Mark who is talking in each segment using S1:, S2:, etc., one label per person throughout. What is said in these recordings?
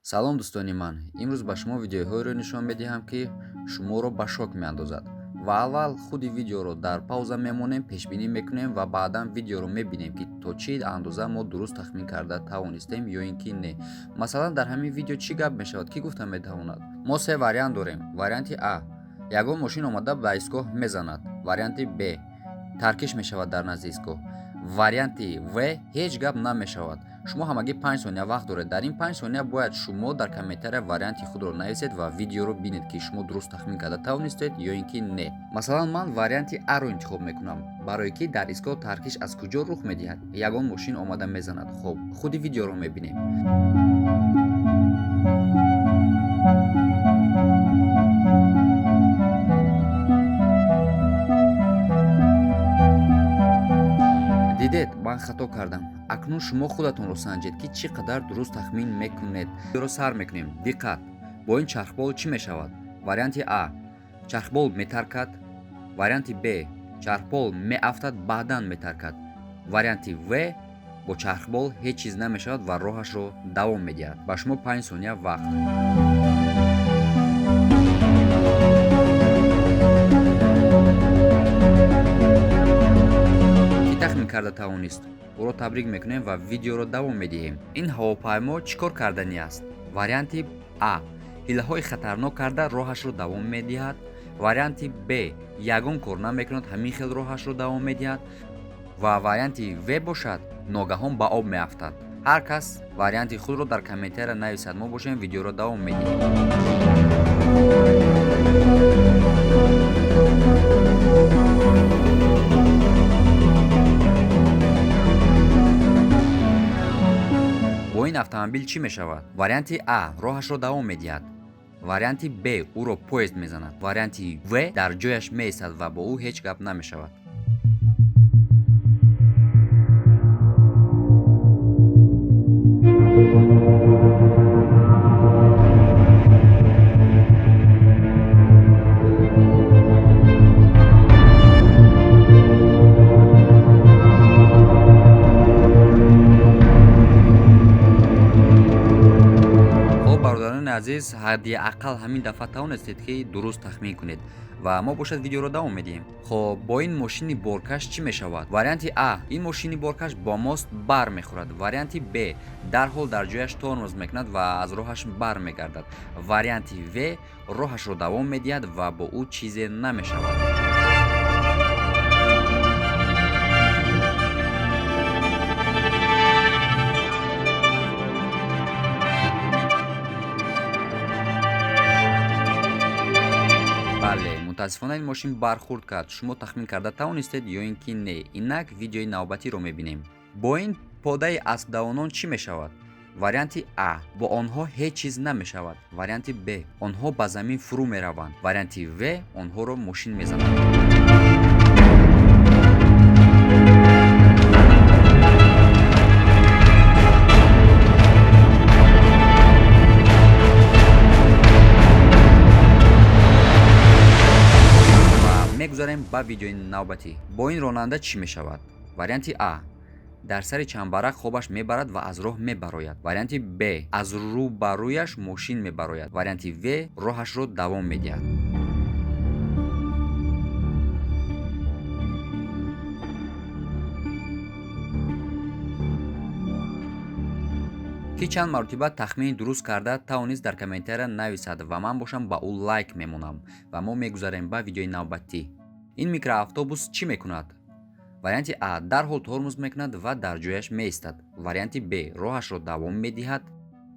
S1: Салом дӯстони ман. Имрӯз ба шумо видеоҳоеро нишон медиҳам, ки шуморо ба шок меандозад. Ва аввал худи видеоро дар пауза мемонем, пешбинӣ мекунем ва баъдан видеоро мебинем, ки то чӣ андоза мо дуруст тахмин карда тавонистем ё ин ки не. Масалан, дар ҳамин видео чӣ гап мешавад? Кӣ гуфта метавонад? Мо се вариант дорем. Варианти А: ягон мошин омада ба истгоҳ мезанад. Варианти Б: таркиш мешавад дар назди истгоҳ. Варианти В: ҳеҷ гап намешавад. Шумо ҳамагӣ 5 сония вақт доред. Дар ин 5 сония бояд шумо дар комментария варианти худро нависед ва видеоро бинед, ки шумо дуруст тахмин карда тавонистед ё ин ки не. Масалан, ман варианти Аро интихоб мекунам, барое ки дар истгоҳ таркиш аз куҷо рух медиҳад? Ягон мошин омада мезанад. Хоб, худи видеоро мебинем. Дидед, ман хато кардам. Акнун шумо худатонро санҷед, ки чӣ қадар дуруст тахмин мекунед. Видеоро сар мекунем. Диққат! Бо ин чархбол чӣ мешавад? Варианти А: чархбол метаркад. Варианти Б: чархбол меафтад, баъдан метаркад. Варианти В: бо чархбол ҳеҷ чиз намешавад ва роҳашро давом медиҳад. Ба шумо 5 сония вақт. тахмин карда тавонист. Ӯро табрик мекунем ва видеоро давом медиҳем. Ин ҳавопаймо чӣ кор кардани аст? Варианти А: ҳилаҳои хатарнок карда роҳашро давом медиҳад. Варианти Б: ягон кор намекунад, ҳамин хел роҳашро давом медиҳад. Ва варианти В бошад, ногаҳон ба об меафтад. ҳар кас варианти худро дар комментария нависад. Мо бошем видеоро давом медиҳем. бо ин автомобил чӣ мешавад? Варианти А: роҳашро давом медиҳад. Варианти Б: ӯро поезд мезанад. Варианти В: дар ҷояш меистад ва бо ӯ ҳеҷ гап намешавад. азиз, ҳадди ақал ҳамин дафъа тавонистед, ки дуруст тахмин кунед ва мо бошад видеоро давом медиҳем. Хоб, бо ин мошини боркаш чӣ мешавад? Варианти А: ин мошини боркаш бо мост бармехӯрад. Варианти Б: дарҳол дар ҷояш тормоз мекунад ва аз роҳаш бармегардад. Варианти В: роҳашро давом медиҳад ва бо ӯ чизе намешавад. мутаассифона ин мошин бархӯрд кард. Шумо тахмин карда тавонистед ё ин ки не. Инак видеои навбатиро мебинем. Бо ин подаи аспдавонон чӣ мешавад? Варианти А: бо онҳо ҳеҷ чиз намешавад. Варианти Б: онҳо ба замин фурӯ мераванд. Варианти В: онҳоро мошин мезанад. мегузарем ба видеои навбатӣ. Бо ин ронанда чӣ мешавад? Варианти А: дар сари чамбарак хобаш мебарад ва аз роҳ мебарояд. Варианти Б: аз рӯ ба рӯяш мошин мебарояд. Варианти В: роҳашро давом медиҳад. ки чанд маротиба тахмини дуруст карда тавонист дар комментария нависад ва ман бошам ба ӯ лайк мемонам ва мо мегузарем ба видеои навбатӣ. ин микроавтобус чӣ мекунад? Варианти А: дарҳол тормоз мекунад ва дар ҷояш меистад. Варианти Б: роҳашро давом медиҳад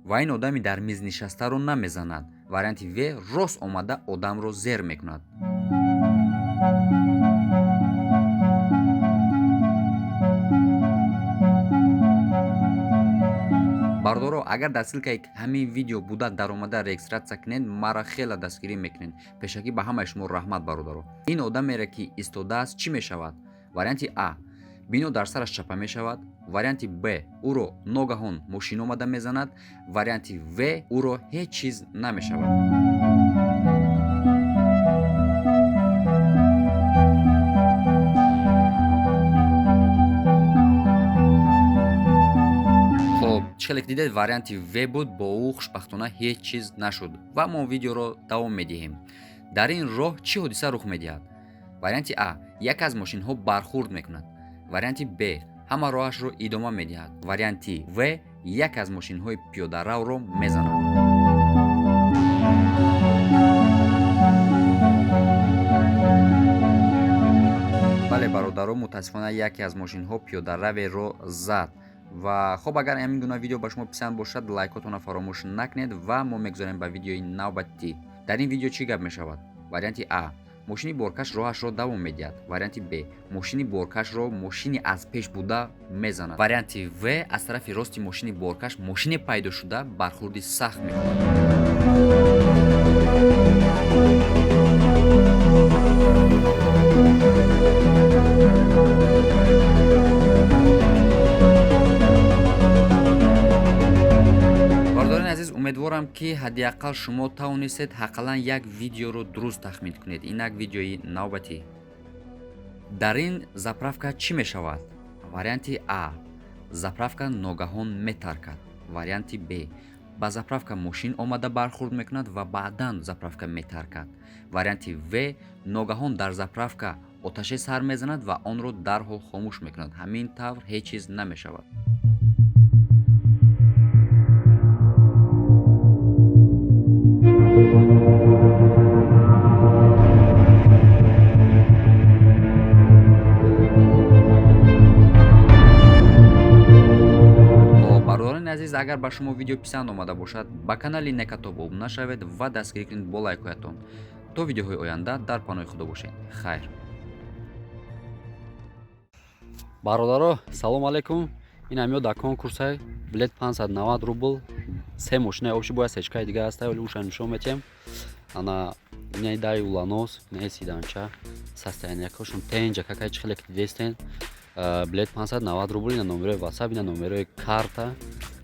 S1: ва ин одами дар миз нишастаро намезанад. Варианти В: рост омада одамро зер мекунад. бардоро, агар дар ссилкаи ҳамин видео буда даромада регистратсия кунед, мара хела дастгирӣ мекунед. Пешакӣ ба ҳамаи шумо раҳмат, бародаро. ин одамеро ки истодааст чӣ мешавад? Варианти А: бино дар сараш чапа мешавад. Варианти Б: ӯро ногаҳон мошин омада мезанад. Варианти В: ӯро ҳеҷ чиз намешавад. чихеле ки дидед варианти В буд, бо ӯ хушбахтона ҳеҷ чиз нашуд ва мо видеоро давом медиҳем. Дар ин роҳ чӣ ҳодиса рух медиҳад? Варианти А. Яке аз мошинҳо бархурд мекунад. Варианти Б. ҳама роҳашро идома медиҳад. Варианти В. яке аз мошинҳои пиёдаравро мезанад. бале бародаро, мутаассифона яке аз мошинҳо пиёдараверо зад. ва хоб, агар ҳамин гуна видео ба шумо писанд бошад, лайкотонро фаромӯш накунед ва мо мегузорем ба видеои навбатӣ. дар ин видео чӣ гап мешавад? Варианти А. мошини боркаш роҳашро давом медиҳад. Варианти Б. мошини боркашро мошини аз пеш буда мезанад. Варианти В. аз тарафи рости мошини боркаш мошини пайдо шуда бархурди сахт мекунад. умедворам ки ҳадиаққал шумо тавонистед ҳаққалан як видеоро дуруст тахмин кунед. Инак видеои навбатӣ. дар ин заправка чӣ мешавад? Варианти А. заправка ногаҳон метаркад. Варианти Б. ба заправка мошин омада бархурд мекунад ва баъдан заправка метаркад. Варианти В. ногаҳон дар заправка оташе сар мезанад ва онро дарҳол хомӯш мекунад. ҳамин тавр ҳеҷ чиз намешавад. азиз, агар ба шумо видео писанд омада бошад, ба канали Некатоб обуна шавед ва дастгирӣ кунед бо лайкоятон. То видеоҳои оянда дар паноҳи худо бошед. Хайр.
S2: бародаро, салом алейкум. ин ҳам ёда конкурсай билет 590 рубл. се мошина обши бояд сечкаи дига ҳастай, вале ушан нишон метем. ана ина дай уланос, ина сиданча, состояниякошон тенҷа какай чихеле ки дидестен. билет 590 рубл, ина номерои WhatsApp, ина номерои карта.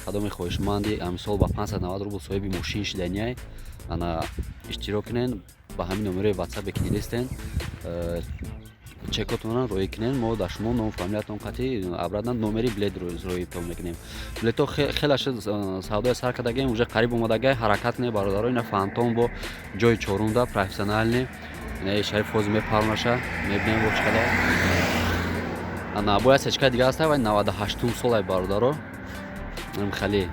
S2: қадоми хоҳишманди амисол ба 590 рубл соҳиби мошин шиданяй ана иштирок кунен ба ҳамин номерои WhatsApp ки дидестен. чекотонро роӣ кунен, мо дар шумо ном фамилиятон қатъи абрадан номери билет роӣтон мекунем. билето хеле савдои сар кардагем, уже қариб омадагай, ҳаракат кунед бародаро. ина фантом бо ҷои 4 профессионалне, ина шариф ҳозир мепарвонаша, мебинем бо чиқадар. ана бояд сечка дига ҳастай, вай 98 солай бародаро. хеле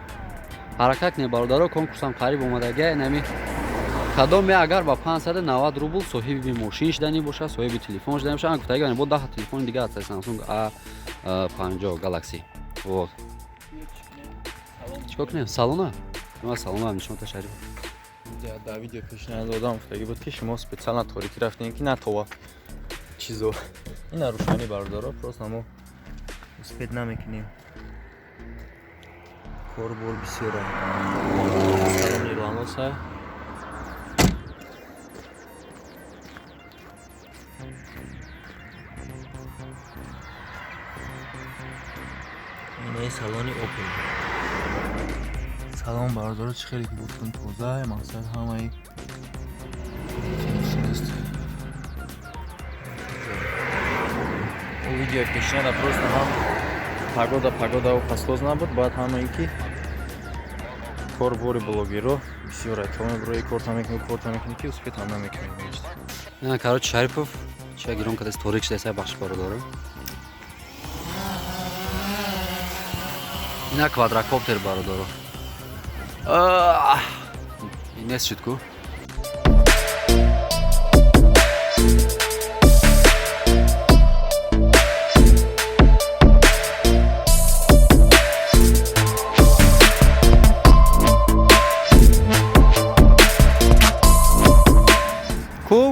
S2: ҳаракат кунед бародаро, конкурсам қариб омадагай. нами кадоме агар ба 590 рубл соҳиби мошин шиданӣ боша, соҳиби телефон шиданӣ боша, гуфтаги бо 10 телефони дига ҳастай, Samsung A50 Galaxy. Вот чикор кунем? салона? ма салона нишонта шариф.
S3: Да видео пешниҳод додам, гуфтаги буд ки шумо специально торикӣ рафтем ки натова чизо. ина рӯшнони бародаро, просто мо успед намекунем. корбор бисёра. салони ланоса. ина салони Opel. салон бародаро чӣ хеле ки гуфтум тоза, мақсад ҳамаи видео пешниҳода просто ҳам пагода фаслоз набуд, бояд ҳамаи ки корбори блогеро бисёр айтоме брои корта мекунӣ ки успед ҳам намекунем.
S2: ина короче Шарипов чия гирон кадаст торик шидасай бахш бародаро. ина квадрокоптер бародаро. инес шуд ку.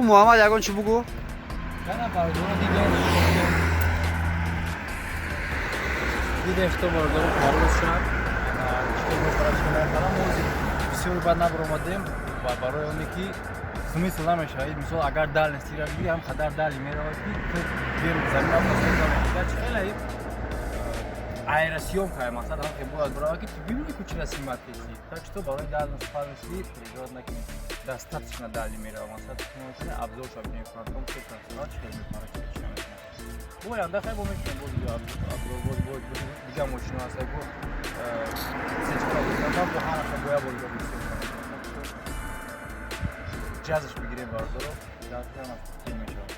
S2: Муҳаммад ягон чӣ бугӯ?
S3: Яна бародаро дидем што бародаро парвоз шуд. Чиқи муфарашкалар кардам, мо бисёр бад набаромадем ва барои оне ки смисл намешавад. Мисол агар дал нестира бигирӣ, ҳам қадар дали меравад ки ту бем замина пасанда мешавад. Чиқелаи аэросъёмка мақсад ҳам ки бояд барои ки бибини кучера симат кеси. Так што барои дал спалнести преград накунед. Достаточно дали меравад. Мақсад шумо обзор шавидем фантом ки профессионал чиқел мепарад. бо янда хай бо мекунем боз обзор боз дига мошина аст бо сечта бузанда бо ҳамаша боя болида бисёр ҷазш бигирем бардоро ҷазш ҳама тим мешавад